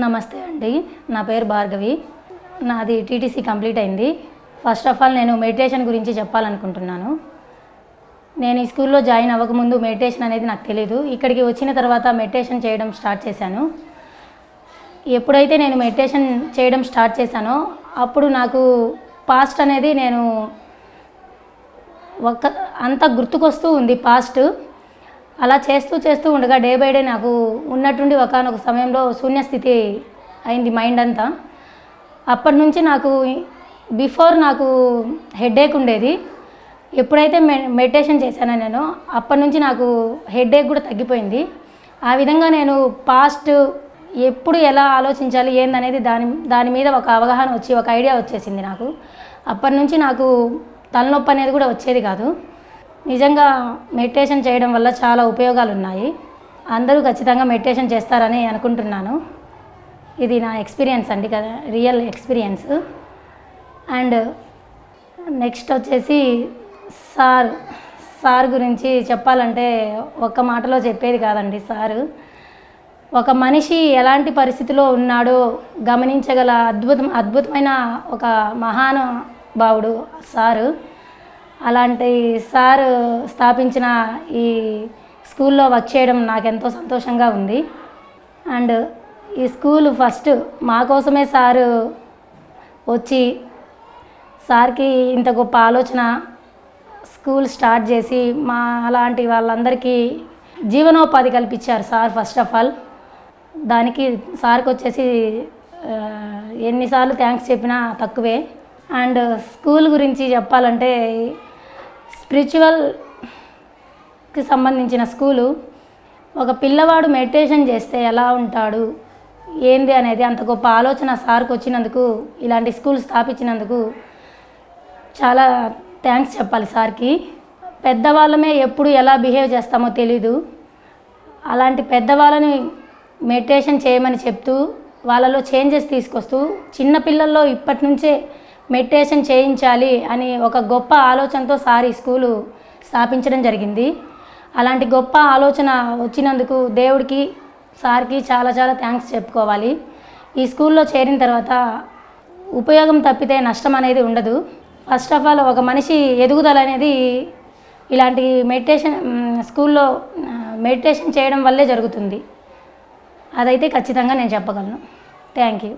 నమస్తే అండి, నా పేరు భార్గవి. నాది టీటీసీ కంప్లీట్ అయింది. ఫస్ట్ ఆఫ్ ఆల్ నేను మెడిటేషన్ గురించి చెప్పాలనుకుంటున్నాను. నేను ఈ స్కూల్లో జాయిన్ అవ్వకముందు మెడిటేషన్ అనేది నాకు తెలీదు. ఇక్కడికి వచ్చిన తర్వాత మెడిటేషన్ చేయడం స్టార్ట్ చేశాను. ఎప్పుడైతే నేను మెడిటేషన్ చేయడం స్టార్ట్ చేశానో అప్పుడు నాకు పాస్ట్ అనేది నేను అంత గుర్తుకొస్తూ ఉంది పాస్ట్. అలా చేస్తూ ఉండగా డే బై డే నాకు ఉన్నట్టుండి ఒకానొక సమయంలో శూన్యస్థితి అయింది మైండ్ అంతా. అప్పటి నుంచి నాకు బిఫోర్ నాకు హెడేక్ ఉండేది. ఎప్పుడైతే మెడిటేషన్ చేశానో నేను అప్పటి నుంచి నాకు హెడేక్ కూడా తగ్గిపోయింది. ఆ విధంగా నేను పాస్ట్ ఎప్పుడు ఎలా ఆలోచించాలి ఏందనేది దాని మీద ఒక అవగాహన వచ్చి ఒక ఐడియా వచ్చేసింది నాకు. అప్పటి నుంచి నాకు తలనొప్పి అనేది కూడా వచ్చేది కాదు. నిజంగా మెడిటేషన్ చేయడం వల్ల చాలా ఉపయోగాలు ఉన్నాయి. అందరూ ఖచ్చితంగా మెడిటేషన్ చేస్తారని అనుకుంటున్నాను. ఇది నా ఎక్స్పీరియన్స్ అండి కదా, రియల్ ఎక్స్పీరియన్స్. అండ్ నెక్స్ట్ వచ్చేసి సార్ గురించి చెప్పాలంటే ఒక్క మాటలో చెప్పేది కాదండి. ఒక మనిషి ఎలాంటి పరిస్థితిలో ఉన్నాడో గమనించగల అద్భుతమైన ఒక మహానుభావుడు సారు. అలాంటి సార్ స్థాపించిన ఈ స్కూల్లో వర్క్ చేయడం నాకెంతో సంతోషంగా ఉంది. అండ్ ఈ స్కూల్ ఫస్ట్ మా కోసమే సారు వచ్చి సార్కి ఇంత గొప్ప ఆలోచన స్కూల్ స్టార్ట్ చేసి మా అలాంటి వాళ్ళందరికీ జీవనోపాధి కల్పించారు సార్. ఫస్ట్ ఆఫ్ ఆల్ దానికి సార్కి వచ్చేసి ఎన్నిసార్లు థ్యాంక్స్ చెప్పినా తక్కువే. అండ్ స్కూల్ గురించి చెప్పాలంటే స్పిరిచువల్కి సంబంధించిన స్కూలు. ఒక పిల్లవాడు మెడిటేషన్ చేస్తే ఎలా ఉంటాడు ఏంది అనేది అంత గొప్ప ఆలోచన సార్కి వచ్చినందుకు, ఇలాంటి స్కూల్ స్థాపించినందుకు చాలా థ్యాంక్స్ చెప్పాలి సార్కి. పెద్దవాళ్ళమే ఎప్పుడు ఎలా బిహేవ్ చేస్తామో తెలీదు. అలాంటి పెద్దవాళ్ళని మెడిటేషన్ చేయమని చెప్తూ వాళ్ళలో చేంజెస్ తీసుకొస్తూ చిన్నపిల్లల్లో ఇప్పటి నుంచే మెడిటేషన్ చేయించాలి అని ఒక గొప్ప ఆలోచనతో సార్ ఈ స్కూలు స్థాపించడం జరిగింది. అలాంటి గొప్ప ఆలోచన వచ్చినందుకు దేవుడికి సార్కి చాలా థ్యాంక్స్ చెప్పుకోవాలి. ఈ స్కూల్లో చేరిన తర్వాత ఉపయోగం తప్పితే నష్టం అనేది ఉండదు. ఫస్ట్ ఆఫ్ ఆల్ ఒక మనిషి ఎదుగుదల అనేది ఇలాంటి స్కూల్లో మెడిటేషన్ చేయడం వల్లే జరుగుతుంది. అదైతే ఖచ్చితంగా నేను చెప్పగలను. Thank you.